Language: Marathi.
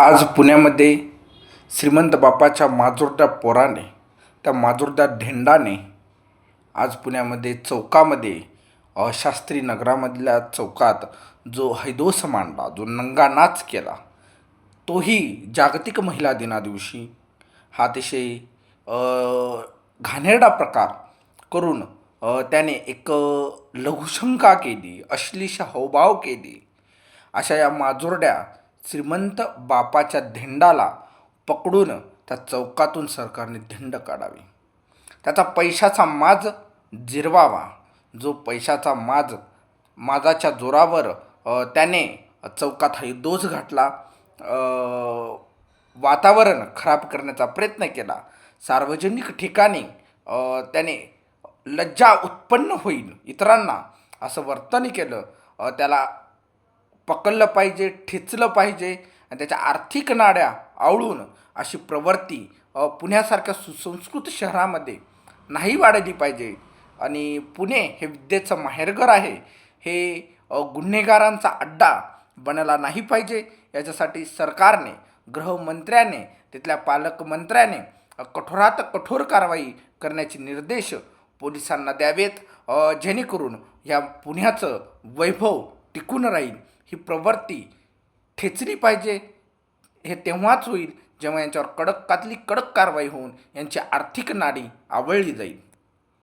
आज पुण्यामध्ये श्रीमंत बापाच्या माजोर्द्या पोराने, त्या माजोर्द्या ढेंडाने आज पुण्यामध्ये चौकामध्ये शास्त्री नगरामधल्या चौकात जो हैदोस मांडला, जो नंगा नाच केला, तोही जागतिक महिला दिनादिवशी हा अतिशय घाणेरडा प्रकार करून त्याने एक लघुशंका केली, अश्लील हावभाव केली. अशा या माजोर्ड्या श्रीमंत बापाच्या धेंडाला पकडून त्या चौकातून सरकारने धिंड काढावी, त्याचा पैशाचा माज जिरवावा. जो पैशाचा माजाच्या जोरावर त्याने चौकात हैदोस घातला, वातावरण खराब करण्याचा प्रयत्न केला, सार्वजनिक ठिकाणी त्याने लज्जा उत्पन्न होईल इतरांना असं वर्तन केलं, त्याला पकडलं पाहिजे, ठेचलं पाहिजे आणि त्याच्या आर्थिक नाड्या आवळून अशी प्रवृत्ती पुण्यासारख्या सुसंस्कृत शहरामध्ये नाही वाढली पाहिजे. आणि पुणे हे विद्येचं माहेरघर आहे, हे गुन्हेगारांचा अड्डा बनायला नाही पाहिजे. याच्यासाठी सरकारने, गृहमंत्र्याने, तिथल्या पालकमंत्र्याने कठोरात कठोर कारवाई करण्याचे निर्देश पोलिसांना द्यावेत, जेणेकरून या पुण्याचं वैभव टिकून राहील. ही प्रवृत्ती ठेचली पाहिजे. हे तेव्हाच होईल जेव्हा यांच्यावर कडक कारवाई होऊन यांची आर्थिक नाडी आवळली जाईल.